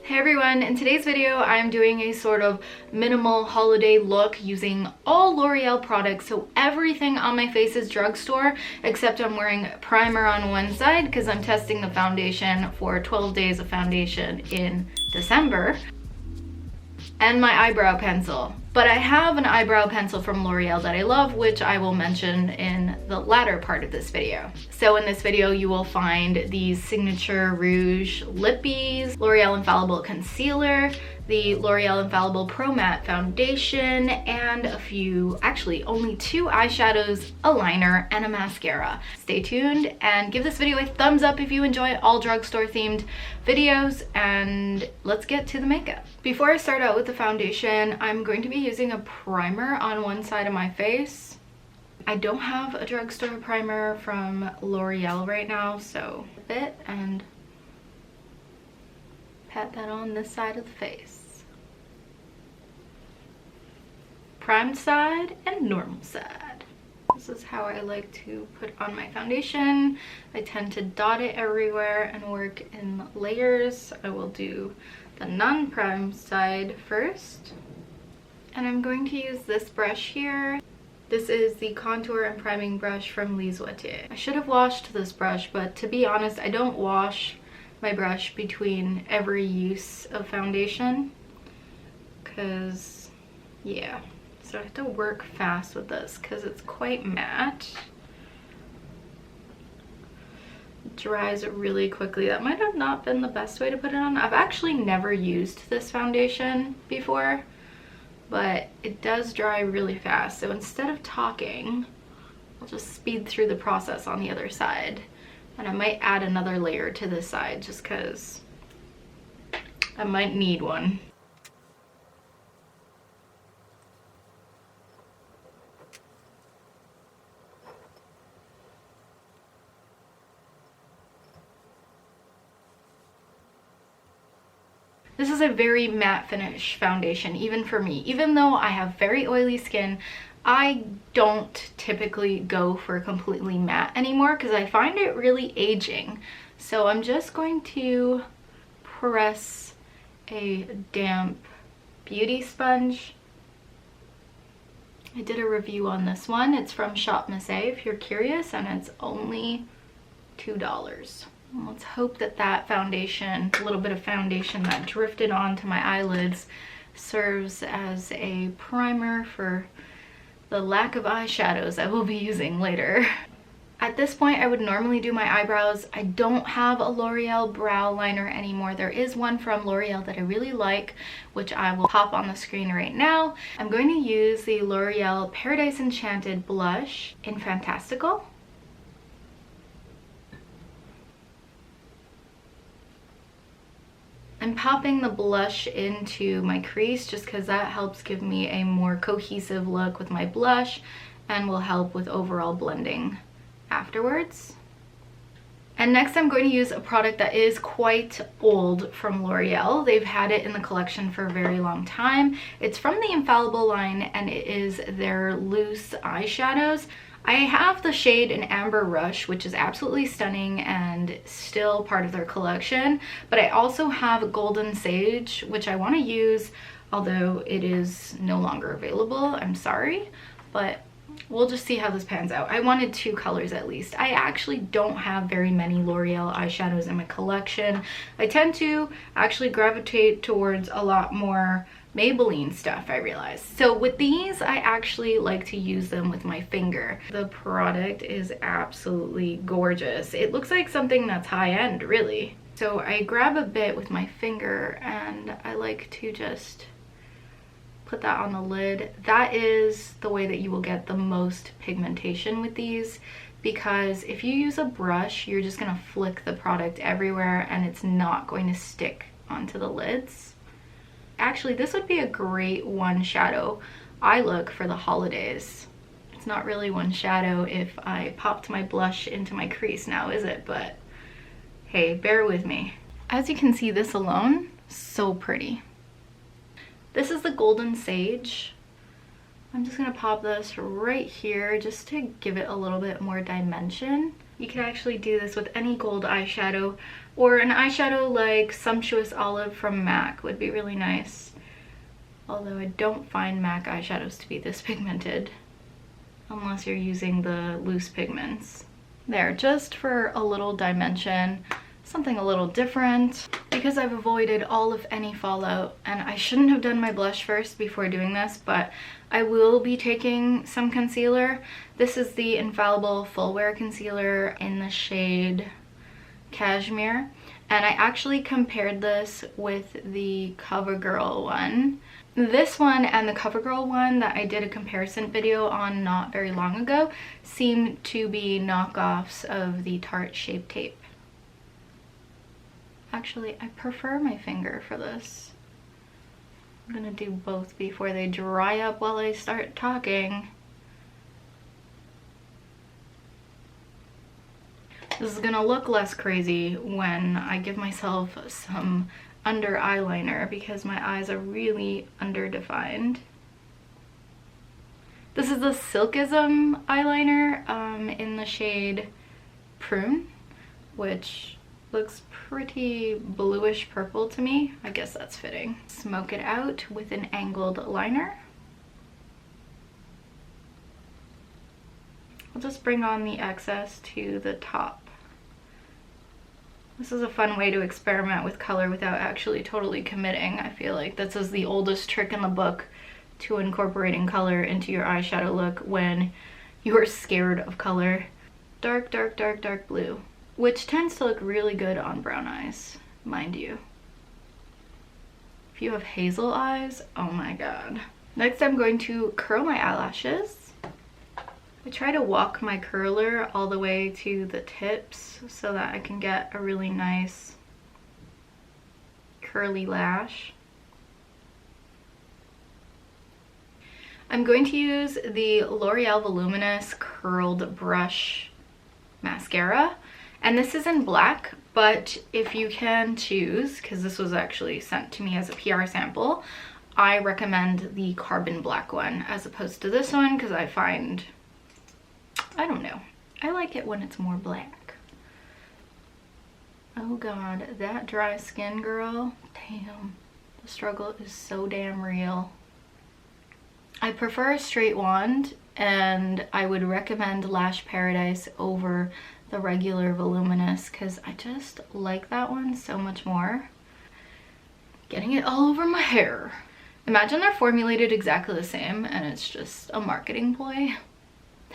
Hey everyone, in today's video I'm doing a sort of minimal holiday look using all L'Oreal products. So everything on my face is Drugstore, except I'm wearing primer on one side because I'm testing the foundation for 12 days of foundation in December, and my eyebrow pencil. But I have an eyebrow pencil from L'Oreal that I love, which I will mention in the latter part of this video. So in this video, you will find these signature Rouge lippies, L'Oreal Infallible Concealer, the L'Oreal Infallible Pro Matte Foundation, and a few, actually only 2 eyeshadows, a liner, and a mascara. Stay tuned and give this video a thumbs up if you enjoy all drugstore themed videos, and let's get to the makeup. Before I start out with the foundation, I'm going to be using a primer on one side of my face. I don't have a drugstore primer from L'Oreal right now, so a bit and pat that on this side of the face. Primed side and normal side. This is how I like to put on my foundation. I tend to dot it everywhere and work in layers. I will do the non-primed side first. And I'm going to use this brush here. This is the contour and priming brush from Rouge. I should have washed this brush, but to be honest, I don't wash my brush between every use of foundation because, yeah. So I have to work fast with this because it's quite matte. It dries really quickly. That might have not been the best way to put it on. I've actually never used this foundation before, but it does dry really fast. So instead of talking, I'll just speed through the process on the other side. And I might add another layer to this side just because I might need one. This is a very matte finish foundation, even for me. Even though I have very oily skin, I don't typically go for completely matte anymore because I find it really aging. So I'm just going to press a damp beauty sponge. I did a review on this one. It's from Shop Massae if you're curious, and it's only $2. Let's hope that that foundation, a little bit of foundation that drifted onto my eyelids, serves as a primer for the lack of eyeshadows I will be using later. At this point, I would normally do my eyebrows. I don't have a L'Oreal brow liner anymore. There is one from L'Oreal that I really like, which I will pop on the screen right now. I'm going to use the L'Oreal Paradise Enchanted blush in Fantastical. I'm popping the blush into my crease just because that helps give me a more cohesive look with my blush and will help with overall blending afterwards. And next I'm going to use a product that is quite old from L'Oreal. They've had it in the collection for a very long time. It's from the Infallible line and it is their loose eyeshadows. I have the shade in Amber Rush, which is absolutely stunning and still part of their collection, but I also have Golden Sage, which I want to use, although it is no longer available. I'm sorry, but we'll just see how this pans out. I wanted 2 colors at least. I actually don't have very many L'Oreal eyeshadows in my collection. I tend to actually gravitate towards a lot more Maybelline stuff, I realized. So with these, I actually like to use them with my finger. The product is absolutely gorgeous. It looks like something that's high-end, really. So I grab a bit with my finger and I like to just put that on the lid. That is the way that you will get the most pigmentation with these, because if you use a brush, you're just gonna flick the product everywhere and it's not going to stick onto the lids. Actually, this would be a great one shadow eye look for the holidays. It's not really one shadow if I popped my blush into my crease now, is it? But hey, bear with me. As you can see, this alone, so pretty. This is the Golden Sage. I'm just gonna pop this right here just to give it a little bit more dimension. You can actually do this with any gold eyeshadow, or an eyeshadow like Sumptuous Olive from MAC would be really nice. Although I don't find MAC eyeshadows to be this pigmented, unless you're using the loose pigments. There, just for a little dimension, something a little different. Because I've avoided all of any fallout, and I shouldn't have done my blush first before doing this, but I will be taking some concealer. This is the Infallible Full Wear Concealer in the shade Cashmere, and I actually compared this with the CoverGirl one. This one and the CoverGirl one that I did a comparison video on not very long ago seem to be knockoffs of the Tarte Shape Tape. Actually, I prefer my finger for this. I'm gonna do both before they dry up while I start talking. This is gonna look less crazy when I give myself some under eyeliner because my eyes are really underdefined. This is the Silkissime eyeliner in the shade Prune, which looks pretty bluish purple to me. I guess that's fitting. Smoke it out with an angled liner. I'll just bring on the excess to the top. This is a fun way to experiment with color without actually totally committing. I feel like this is the oldest trick in the book to incorporating color into your eyeshadow look when you're scared of color. Dark, dark, dark, dark blue, which tends to look really good on brown eyes, mind you. If you have hazel eyes, oh my god. Next, I'm going to curl my eyelashes. I try to walk my curler all the way to the tips so that I can get a really nice curly lash. I'm going to use the L'Oreal Voluminous Curled Brush Mascara. And this is in black, but if you can choose, because this was actually sent to me as a PR sample, I recommend the carbon black one as opposed to this one because I find, I don't know, I like it when it's more black. Oh god, that dry skin, girl, damn, the struggle is so damn real. I prefer a straight wand, and I would recommend Lash Paradise over the regular Voluminous because I just like that one so much more. Getting it all over my hair. Imagine they're formulated exactly the same and it's just a marketing ploy.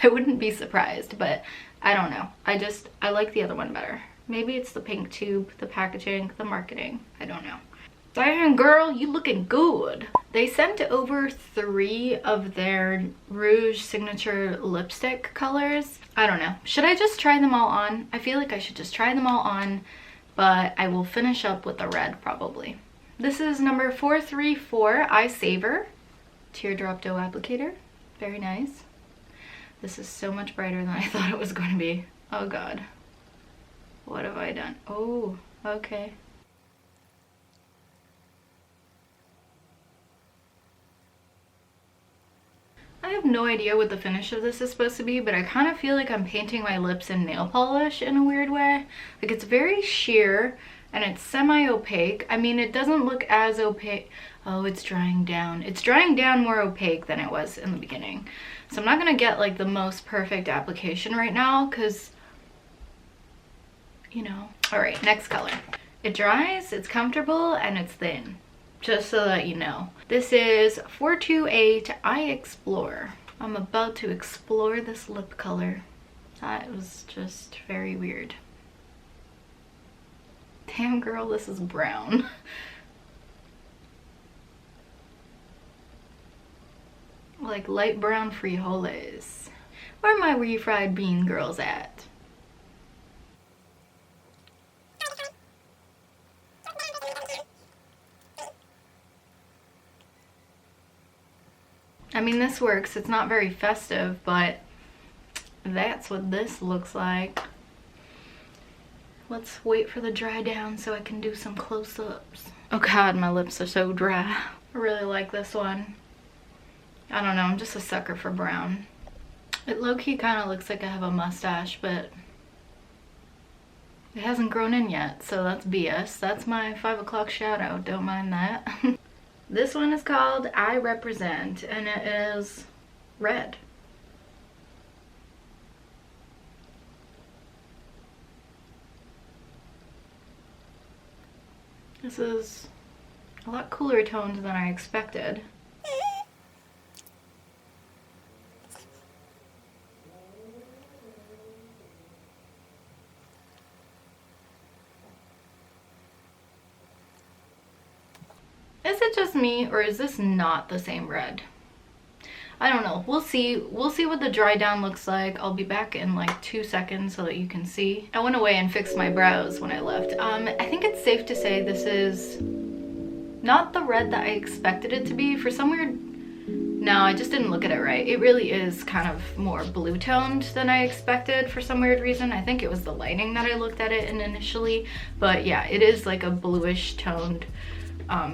I wouldn't be surprised, but I don't know. I like the other one better. Maybe it's the pink tube, the packaging, the marketing. I don't know. Damn girl, you looking good. They sent over 3 of their Rouge signature lipstick colors. I don't know. Should I just try them all on? I feel like I should just try them all on, but I will finish up with the red probably. This is number 434, Eye Saver Teardrop Dough Applicator. Very nice. This is so much brighter than I thought it was going to be. Oh god. What have I done? Oh, okay. I have no idea what the finish of this is supposed to be, but I kind of feel like I'm painting my lips in nail polish in a weird way. Like, it's very sheer and it's semi-opaque. I mean, it doesn't look as opaque. Oh, it's drying down. It's drying down more opaque than it was in the beginning. So I'm not gonna get like the most perfect application right now because, you know. All right, next color. It dries, it's comfortable, and it's thin. Just so that you know. This is 428 I Explore. I'm about to explore this lip color. That was just very weird. Damn girl, this is brown. Like light brown frijoles. Where are my refried bean girls at? I mean, this works. It's not very festive, but that's what this looks like. Let's wait for the dry down so I can do some close-ups. Oh god, my lips are so dry. I really like this one. I don't know, I'm just a sucker for brown. It low-key kind of looks like I have a mustache, but it hasn't grown in yet, so that's BS. That's my 5 o'clock shadow, don't mind that. This one is called I Represent, and it is red. This is a lot cooler toned than I expected. Is it just me, or is this not the same red? I don't know. We'll see. We'll see what the dry down looks like. I'll be back in like 2 seconds so that you can see. I went away and fixed my brows when I left. I think it's safe to say this is not the red that I expected it to be. For some weird... No, I just didn't look at it right. It really is kind of more blue toned than I expected for some weird reason. I think it was the lighting that I looked at it in initially. But yeah, it is like a bluish toned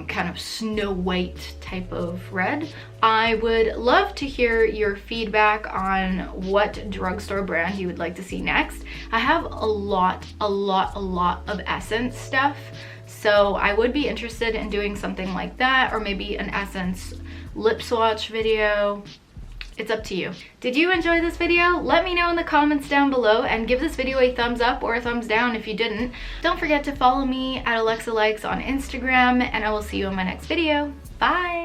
kind of Snow White type of red. I would love to hear your feedback on what drugstore brand you would like to see next. I have a lot of Essence stuff, so I would be interested in doing something like that, or maybe an Essence lip swatch video. It's up to you. Did you enjoy this video? Let me know in the comments down below, and give this video a thumbs up or a thumbs down if you didn't. Don't forget to follow me at Alexa Likes on Instagram, and I will see you in my next video. Bye!